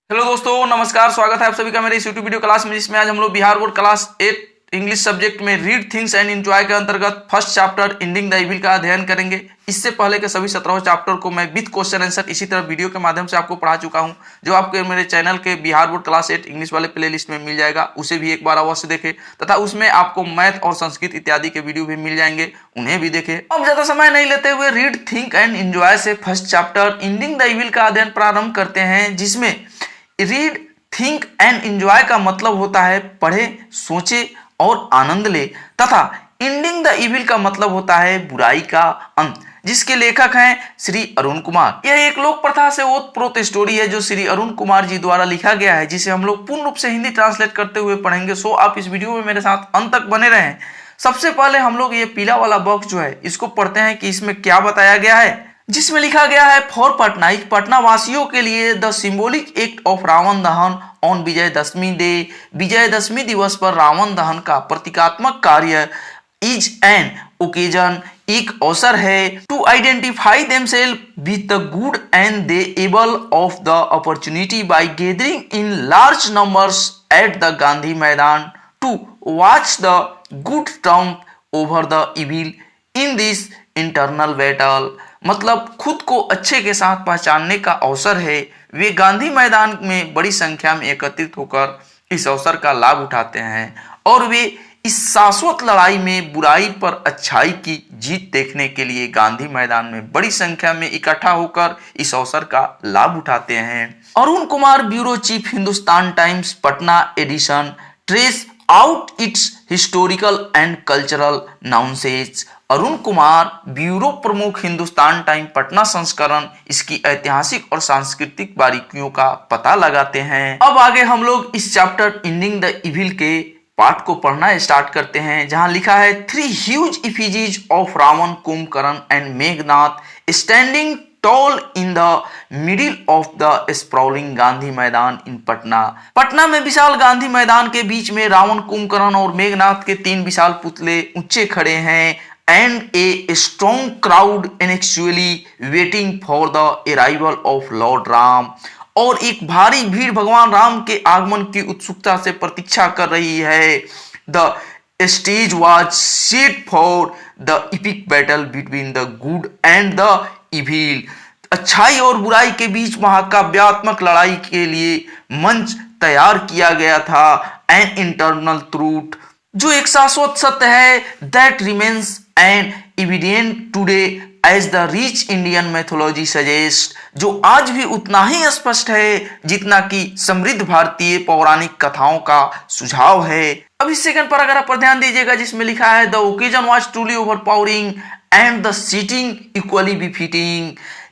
Hello दोस्तों, नमस्कार। स्वागत है आप सभी का मेरे इस यूट्यूब वीडियो क्लास में, जिसमें आज हम लोग Bihar board class 8 English subject में रीड थिंग्स एंड एंजॉय के अंतर्गत first chapter ending the evil का अध्ययन करेंगे। इससे पहले के सभी 17 चैप्टर को मैं विद क्वेश्चन आंसर इसी तरह वीडियो के माध्यम से आपको पढ़ा चुका हूं, जो आपके मेरे चैनल के बिहार बोर्ड क्लास 8 इंग्लिश वाले प्लेलिस्ट में मिल जाएगा। उसे भी एक बार अवश्य देखें तथा उसमें आपको मैथ और संस्कृत इत्यादि के वीडियो भी मिल जाएंगे, उन्हें भी देखें। अब ज्यादा समय नहीं लेते हुए रीड थिंक एंड एंजॉय से first chapter ending the evil का अध्ययन प्रारंभ करते हैं, जिसमें रीड थिंक एंड एंजॉय का मतलब होता है पढ़े, सोचे और आनंद ले, तथा एंडिंग द इविल का मतलब होता है बुराई का अंत, जिसके लेखक हैं श्री अरुण कुमार। यह एक लोक प्रथा से ओतप्रोत स्टोरी है जो श्री अरुण कुमार जी द्वारा लिखा गया है, जिसे हम लोग पूर्ण रूप से हिंदी ट्रांसलेट करते हुए पढ़ेंगे। सो आप इस वीडियो में मेरे साथ अंत तक बने रहें। सबसे पहले हम लोग ये पीला वाला बॉक्स जो है इसको पढ़ते हैं कि इसमें क्या बताया गया है, जिसमें लिखा गया है फॉर पटनाइक, पटना वासियों के लिए the symbolic act of Ravan dahan on Vijayadashami day, Vijayadashami दिवस पर रावण दहन का प्रतीकात्मक कार्य इज एन ओकेजन, एक अवसर है to identify themselves with the good and the able of the opportunity by gathering in large numbers at the Gandhi Maidan to watch the good triumph over the evil in this internal battle. मतलब खुद को अच्छे के साथ पहचानने का अवसर है। वे गांधी मैदान में बड़ी संख्या में एकत्रित होकर इस अवसर का लाभ उठाते हैं और वे इस शाश्वत लड़ाई में बुराई पर अच्छाई की जीत देखने के लिए गांधी मैदान में बड़ी संख्या में इकट्ठा होकर इस अवसर का लाभ उठाते हैं। Arun Kumar, bureau chief, Hindustan times, Patna edition, trace out its historical and cultural nuances. Arun Kumar, bureau प्रमुख, हिंदुस्तान टाइम, पटना संस्करण, इसकी ऐतिहासिक और सांस्कृतिक बारीकियों का पता लगाते हैं। अब आगे हम लोग इस चैप्टर एंडिंग द इविल के पार्ट को पढ़ना स्टार्ट करते हैं, जहां लिखा है 3 huge effigies of Ravan, Kumbhakarna and Meghnath standing tall in the middle of the sprawling Gandhi Maidan in Patna. Patna में विशाल गांधी मैदान के बीच में रावण, कुंभकर्ण और मेघनाथ के 3 विशाल पुतले ऊंचे खड़े हैं and a strong crowd inexorably waiting for the arrival of Lord Ram। और एक भारी भीड़ भगवान राम के आगमन की उत्सुकता से प्रतीक्षा कर रही है। The stage was set for the epic battle between the good and the evil। अच्छाई और बुराई के बीच महाकाव्यात्मक लड़ाई के लिए मंच तैयार किया गया था। An internal truth, जो एक शाश्वत सत्य है, that remains and evident today as the rich Indian mythology suggests, जो आज भी उतना ही स्पष्ट है जितना कि समृद्ध भारतीय पौराणिक कथाओं का सुझाव है। अब इस सेकंड पैराग्राफ पर ध्यान दीजिएगा, जिसमें लिखा है the occasion was truly overpowering and the seating equally befitting.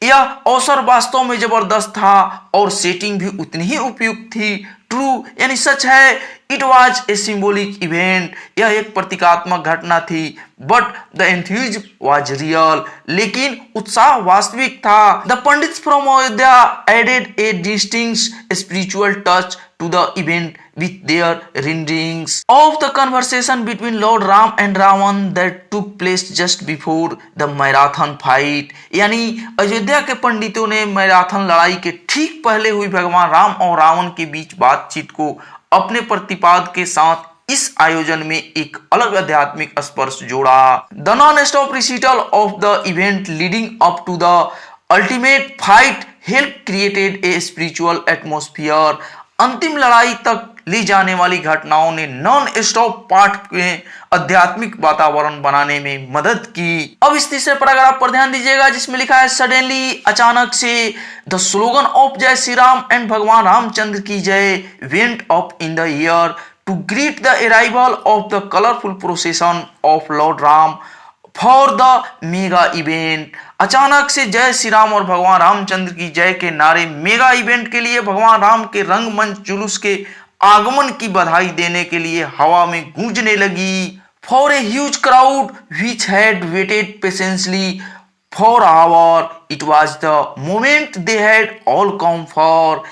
यह अवसर वास्तव में जबरदस्त था और सेटिंग भी उतनी ही उपयुक्त थी। ट्रू यानी सच है, it was a symbolic event, यह एक प्रतीकात्मक घटना थी। But the enthuse was real, लेकिन उत्साह वास्तविक था। The pandits from Ayodhya added a distinct spiritual touch to the event with their renderings of the conversation between Lord Ram and Ravan that took place just before the marathon fight। यानी अयोध्या के पंडितों ने marathon लड़ाई के ठीक पहले हुई भगवान राम और रावण के बीच बातचीत को अपने प्रतिपाद के साथ इस आयोजन में एक अलग आध्यात्मिक स्पर्श जोड़ा। The non-stop recital of the event leading up to the ultimate fight helped created a spiritual atmosphere। अंतिम लड़ाई तक ली जाने वाली घटनाओं ने नॉन स्टॉप पाठ में आध्यात्मिक वातावरण बनाने में मदद की। अब इस तीसरे पैराग्राफ पर ध्यान दीजिएगा, जिसमें लिखा है सडनली, अचानक से, द स्लोगन ऑफ जय श्री राम एंड भगवान रामचंद्र की जय went up in the air to greet the arrival of the colourful procession of lord Ram for the mega event. अचानक से जय श्री राम और भगवान रामचंद्र की जय के नारे मेगा इवेंट के लिए भगवान राम के रंगमंच जुलूस के आगमन की बधाई देने के लिए हवा में गूंजने लगी। For a huge crowd which had waited patiently for hour, it was the moment they had all come for.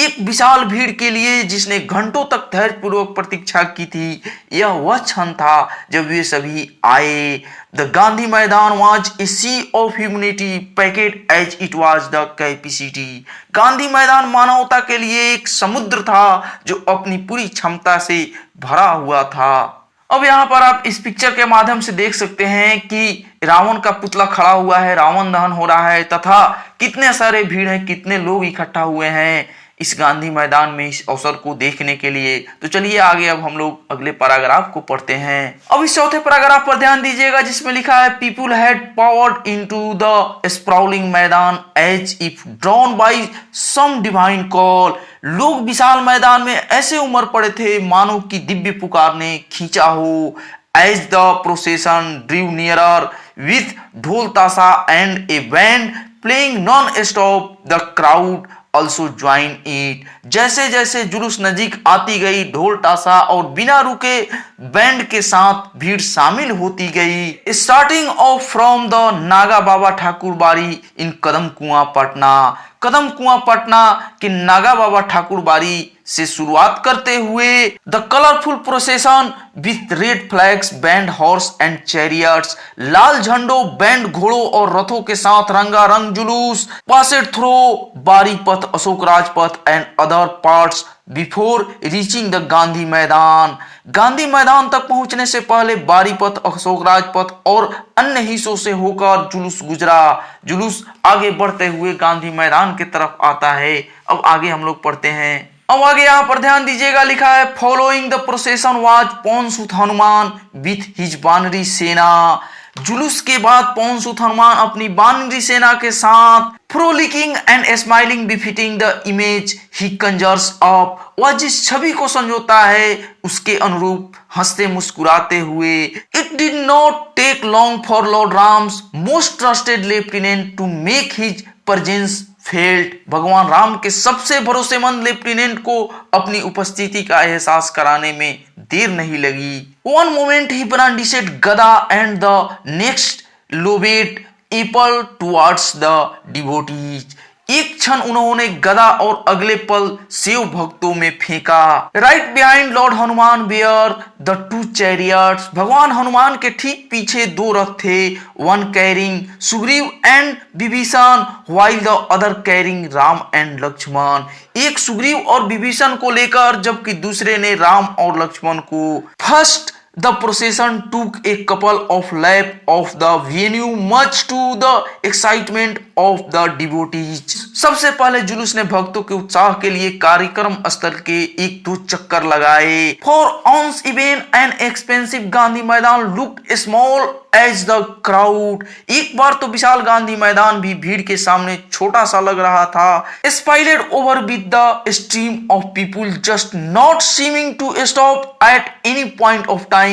एक विशाल भीड़ के लिए जिसने घंटों तक धैर्यपूर्वक प्रतीक्षा की थी, यह वह क्षण था जब वे सभी आए। The Gandhi Maidan was a sea of humanity packed as it was the capacity. Gandhi Maidan मानवता के लिए एक समुद्र था जो अपनी पूरी क्षमता से भरा हुआ था। अब यहाँ पर आप इस पिक्चर के माध्यम से देख सकते हैं कि रावण का पुतला खड़ा हुआ है, रावण दहन हो रहा है तथा कितने सारे भीड़ है, कितने लोग इकट्ठा हुए हैं इस गांधी मैदान में इस अवसर को देखने के लिए। तो चलिए आगे अब हम लोग अगले पैराग्राफ को पढ़ते हैं। अब इस चौथे पैराग्राफ पर ध्यान दीजिएगा जिसमें लिखा है people had poured into the sprawling maidan as if drawn by some divine call. लोग विशाल मैदान में ऐसे उमड़ पड़े थे मानो कि दिव्य पुकार ने खींचा हो। As the procession drew nearer with dhol tasha and a band playing non stop the crowd also join it। जैसे जैसे जुलूस नजीक आती गई, ढोल ताशा और बिना रुके बैंड के साथ भीड़ शामिल होती गई। Starting off from the Naga Baba Thakur Bari in कदम कुआं पटना। कदम कुआं पटना के नागा बाबा ठाकुर बाड़ी से शुरुआत करते हुए the colourful procession with red flags band horse and chariots. लाल झंडों, बैंड घोड़ों और रथों के साथ रंगारंग जुलूस पासेड थ्रो बारी पथ, Ashok Rajpath and other parts before reaching the Gandhi मैदान। गांधी मैदान तक पहुंचने से पहले बारी पथ, अशोक राजपथ और अन्य हिस्सों से होकर जुलूस गुजरा। जुलूस आगे बढ़ते हुए गांधी मैदान की तरफ आता है। अब आगे हम लोग पढ़ते हैं। अब आगे यहाँ पर ध्यान दीजिएगा, लिखा है following the procession was Pawansut Hanuman with his Banari Sena. जुलूस के बाद पौनसुत हनुमान अपनी बानरी सेना के साथ frolicking and smiling befitting the image he conjures up. वह जिस छवि को संजोता है उसके अनुरूप हंसते मुस्कुराते हुए। It did not take long for lord Ram's most trusted lieutenant to make his presence felt. भगवान राम के सबसे भरोसेमंद लेफ्टिनेंट को अपनी उपस्थिति का एहसास कराने में देर नहीं लगी। वन मोमेंट ही ब्रांडिशेड गदा and the next Lobate Apple towards the devotees. एक क्षण उन्होंने गदा और अगले पल सेव भक्तों में फेंका। Right behind lord Hanuman were the two chariots. भगवान हनुमान के ठीक पीछे दो रथ थे। One carrying Sugriva and Vibhishan while the other carrying Ram and Lakshman. एक सुग्रीव और विभीषण को लेकर जबकि दूसरे ने राम और लक्ष्मण को। First The procession took a couple of laps of the venue much to the excitement of the devotees। सबसे पहले जुलूस ने भक्तों के उत्साह के लिए कार्यक्रम स्थल के एक दो चक्कर लगाए। For once even an expensive Gandhi मैदान looked small as the crowd। एक बार तो विशाल गांधी मैदान भी भीड़ के सामने छोटा सा लग रहा था। Spilled over with the stream of people just not seeming to stop at any point of time।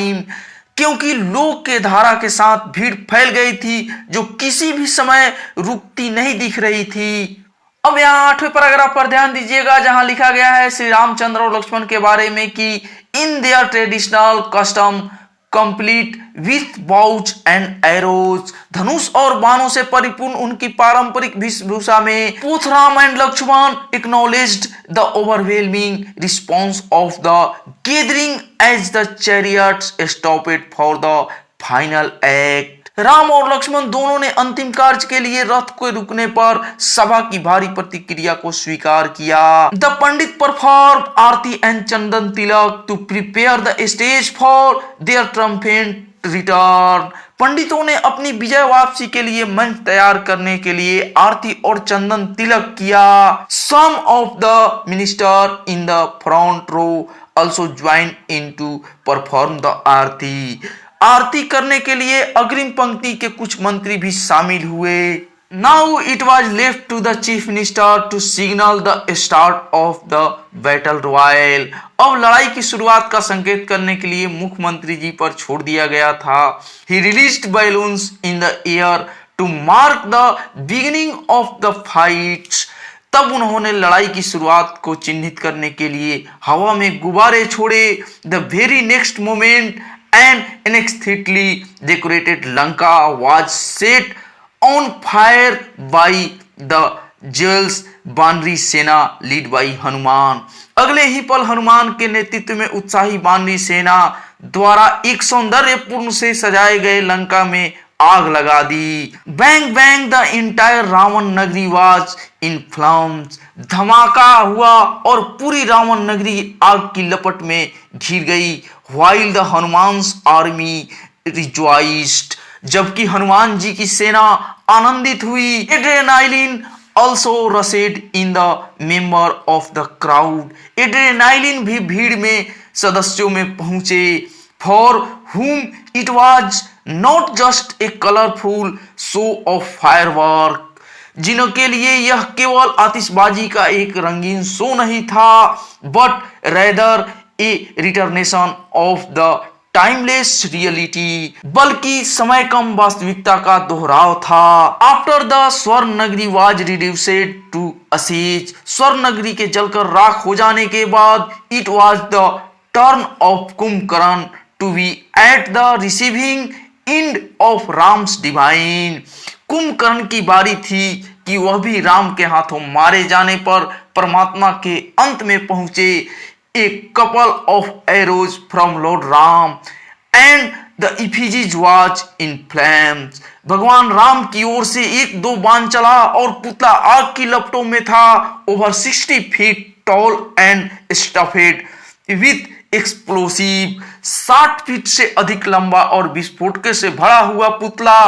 क्योंकि लोग के धारा के साथ भीड़ फैल गई थी जो किसी भी समय रुकती नहीं दिख रही थी। अब यहाँ 8वें पैराग्राफ पर ध्यान दीजिएगा जहां लिखा गया है श्री रामचंद्र और लक्ष्मण के बारे में कि in their traditional costume complete with bow and arrows. धनुष और बाणों से परिपूर्ण उनकी पारंपरिक वेशभूषा में both Ram and Lakshman acknowledged the overwhelming response of the gathering as the chariots stopped for the final act. Ram और लक्ष्मण दोनों ने अंतिम कार्य के लिए रथ के रुकने पर सभा की भारी प्रतिक्रिया को स्वीकार किया। The pandit perform aarti and chandan tilak to prepare the stage for their trumpet return. पंडितों ने अपनी विजय वापसी के लिए मंच तैयार करने के लिए आरती और चंदन तिलक किया। Some of the minister in the front row also join in to perform the aarti. आरती करने के लिए अग्रिम पंक्ति के कुछ मंत्री भी शामिल हुए। Now it was left to the chief minister to signal the start of the battle royal. अब लड़ाई की शुरुआत का संकेत करने के लिए मुख्यमंत्री जी पर छोड़ दिया गया था। He released balloons in the air to mark the beginning of the fights. तब उन्होंने लड़ाई की शुरुआत को चिन्हित करने के लिए हवा में गुब्बारे छोड़े। The very next moment an inexactly decorated Lanka was set on fire by the जेल्स बानरी सेना लीड बाई हनुमान। अगले ही पल हनुमान के नेतृत्व में उत्साही बानरी सेना द्वारा एक सौंदर्यपूर्ण से सजाए गए लंका में आग लगा दी। Bang bang the entire Ravan nagari was इन फ्लम्स। धमाका हुआ और पूरी रावण नगरी आग की लपट में घिर गई। While the Hanuman's army rejoiced. जबकि हनुमान जी की सेना आनंदित हुई। एड्रेनाइलिन also rushed in the member of the crowd। एड्रेनाइलिन भी भीड़ में सदस्यों में पहुंचे। For whom it was not just a colorful show of firework। जिनके लिए यह केवल आतिशबाजी का एक रंगीन शो नहीं था, but rather a reiteration of the timeless reality, बल्कि समय कम वास्तविकता का दोहराव था। आफ्टर द स्वर्ण नगरी वाज रिड्यूस्ड टू असीज। स्वर्ण नगरी के जलकर राख हो जाने के बाद it was the turn of Kumbhakarna to be at the receiving end of Ram's divine. Kumbhakarna की बारी थी कि वह भी राम के हाथों मारे जाने पर परमात्मा के अंत में पहुंचे। A couple of arrows from Lord Ram and the effigies was in flames। भगवान राम की ओर से एक दो बाण चला और पुतला आग की लपटों में था। Over 60 feet tall and stuffed with explosive। 60 feet से अधिक लंबा और विस्फोटके से भरा हुआ पुतला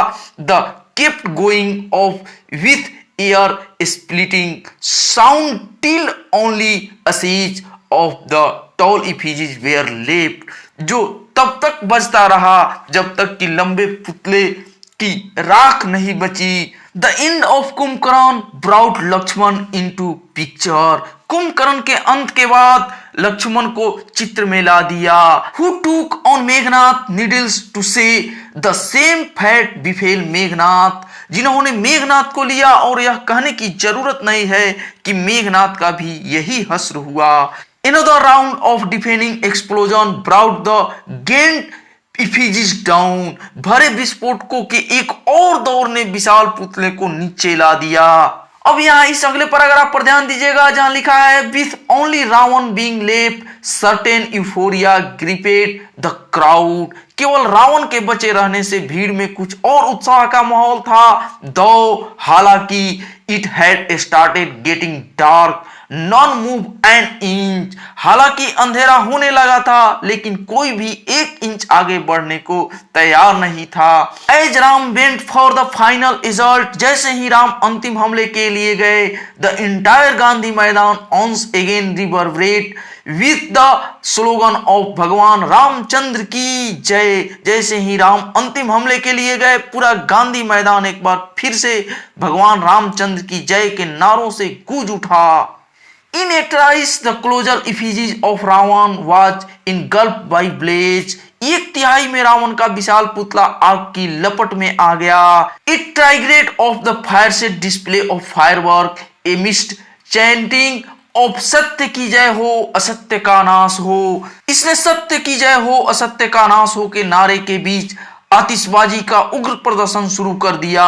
the kept going off with ear splitting sound till only ashes of the tall effigies were left। जो तब तक बजता रहा जब तक कि लंबे पुतले की राख नहीं बची। The end of Kumbhakarna brought Lakshman into picture। Kumbhakarna के अंत के बाद लक्ष्मण को चित्र में ला दिया। Who took on Meghnath needles to say the same fate befell Meghnath. जिन्होंने मेघनाथ को लिया और यह कहने की जरूरत नहीं है कि मेघनाथ का भी यही हश्र हुआ। Another round of deafening explosion brought the gained effigies down। भरे विस्फोटकों के एक और दौर ने विशाल पुतले को नीचे ला दिया। अब यहाँ इस अगले पैराग्राफ पर ध्यान दीजिएगा जहां लिखा है with only Ravan being left certain euphoria gripped the crowd। केवल रावण के बचे रहने से भीड़ में कुछ और उत्साह का माहौल था। though हालांकि it had started getting dark none moved an inch। हालांकि अंधेरा होने लगा था लेकिन कोई भी 1 इंच आगे बढ़ने को तैयार नहीं था। As Ram went for the final assault। जैसे ही राम अंतिम हमले के लिए गए the entire गांधी मैदान once again reverberate with the slogan of भगवान रामचंद्र की जय। जैसे ही राम अंतिम हमले के लिए गए पूरा गांधी मैदान एक बार फिर से भगवान रामचंद्र की जय के नारों से गूंज उठा। In a trice the colossal effigies of Ravan was engulfed by blaze। 1/3 में रावण का विशाल पुतला आग की लपट में आ गया। It triggered of the fire set display of firework amidst chanting of सत्य की जय हो असत्य का नाश हो। इसने सत्य की जय हो असत्य का नाश हो के नारे के बीच आतिशबाजी का उग्र प्रदर्शन शुरू कर दिया।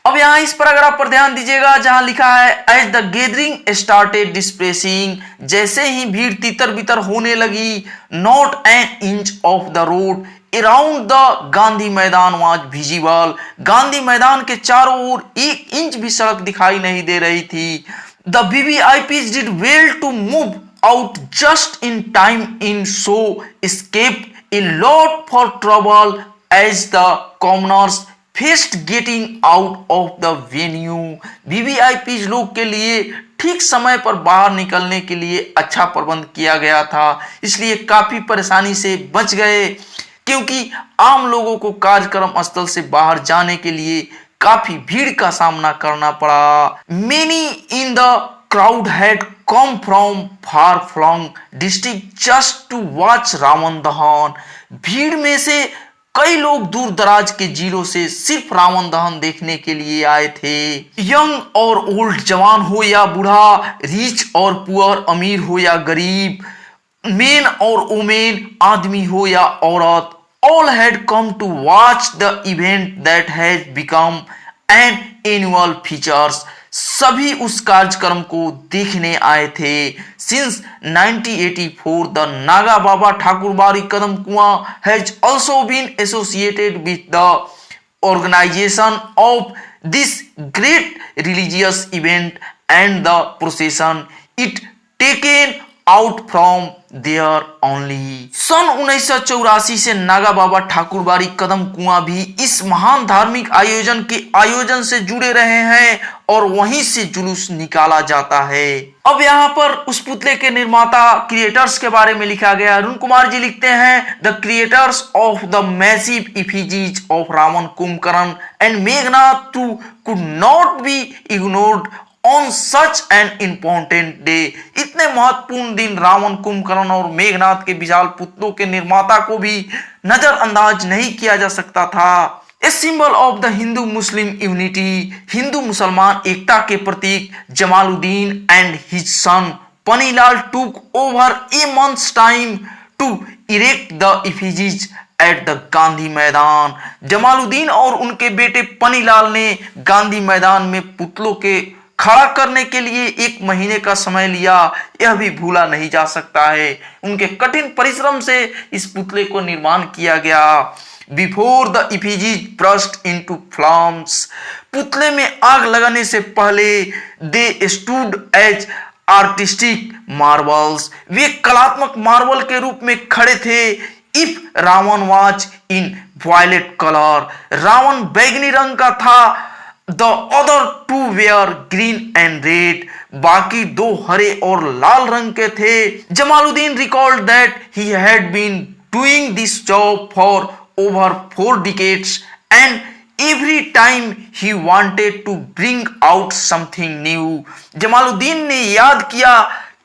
अब यहाँ इस पैराग्राफ पर ध्यान दीजिएगा जहां लिखा है as the gathering started dispersing. जैसे ही भीड़ तितर बितर होने लगी not an inch of the road around the Gandhi मैदान वाज विजिबल। गांधी मैदान के चारों ओर 1 इंच भी सड़क दिखाई नहीं दे रही थी। The VVIPs did well to move out just in time in so escaped a lot for trouble as the commoners faced getting out of the venue. VVIPs लोग के लिए ठीक समय पर बाहर निकलने के लिए अच्छा प्रबंध किया गया था, इसलिए काफी परेशानी से बच गए क्योंकि आम लोगों को कार्यक्रम स्थल से बाहर जाने के लिए काफी भीड़ का सामना करना पड़ा। Many in the crowd had come from far flung district just to watch Ravan dahan. भीड़ में से कई लोग दूर दराज के जिलों से सिर्फ रावण दहन देखने के लिए आए थे। यंग और ओल्ड, जवान हो या बूढ़ा, रिच और पुअर, अमीर हो या गरीब, मेन और वुमेन, आदमी हो या औरत, all had come to watch the event that has become an annual feature। सभी उस कार्यक्रम को देखने आए थे। Since 1984 the Naga Baba Thakurbari Kadam Kuan has also been associated with the organization of this great religious event and the procession it taken out from there only। सन 1984 से नागा बाबा ठाकुरबाड़ी कदम कुआं भी इस महान धार्मिक आयोजन के आयोजन से जुड़े रहे हैं और वहीं से जुलूस निकाला जाता है। अब यहाँ पर उस पुतले के निर्माता क्रिएटर्स के बारे में लिखा गया। अरुण कुमार जी लिखते हैं the creators of the massive effigies of Ravan Kumbhakarna and Meghnath too could not be ignored on such an important day. इतने महत्वपूर्ण दिन रावण कुंभकर्ण और मेघनाथ के विशाल पुतलों के निर्माता को भी नजरअंदाज नहीं किया जा सकता था। A symbol of the Hindu Muslim unity, Hindu मुसलमान एकता के प्रतीक Jamaluddin and his son Panilal took over a month's time to erect the effigies at the Gandhi Maidan. Jamaluddin और उनके बेटे पनीलाल ने गांधी मैदान में पुतलों के खड़ा करने के लिए 1 महीने का समय लिया। यह भी भूला नहीं जा सकता है। उनके कठिन परिश्रम से इस पुतले को निर्माण किया गया। Before the effigies burst into flames, पुतले में आग लगाने से पहले they stood as artistic marbles, वे कलात्मक मार्बल के रूप में खड़े थे। If Ravan was in violet colour, Ravan बैगनी रंग का था। The other two were green and red, बाकी 2 हरे और लाल रंग के थे। Jamaluddin recalled that he had been doing this job for over 4 decades and every time he wanted to bring out something new। Jamaluddin ने याद किया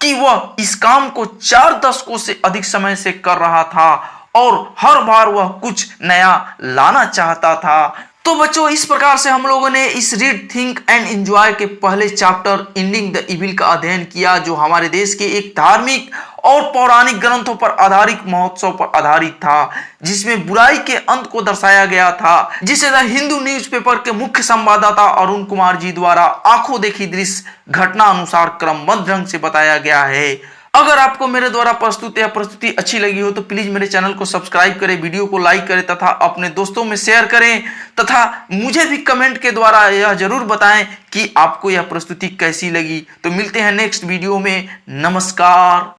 कि वह इस काम को 4 दशकों से अधिक समय से कर रहा था और हर बार वह कुछ नया लाना चाहता था। तो बच्चों, इस प्रकार से हम लोगों ने इस रीड थिंक एंड एंजॉय के पहले चैप्टर एंडिंग द इविल का अध्ययन किया, जो हमारे देश के एक धार्मिक और पौराणिक ग्रंथों पर आधारित महोत्सव पर आधारित था, जिसमें बुराई के अंत को दर्शाया गया था, जिसे द हिंदू न्यूज़पेपर के मुख्य संवाददाता अरुण कुमार जी द्वारा आंखों देखी दृश्य घटना अनुसार क्रमबद्ध ढंग से बताया गया है। अगर आपको मेरे द्वारा प्रस्तुति अच्छी लगी हो तो प्लीज मेरे चैनल को सब्सक्राइब करें, वीडियो को लाइक करें तथा अपने दोस्तों में शेयर करें तथा मुझे भी कमेंट के द्वारा यह जरूर बताएं कि आपको यह प्रस्तुति कैसी लगी। तो मिलते हैं नेक्स्ट वीडियो में। नमस्कार।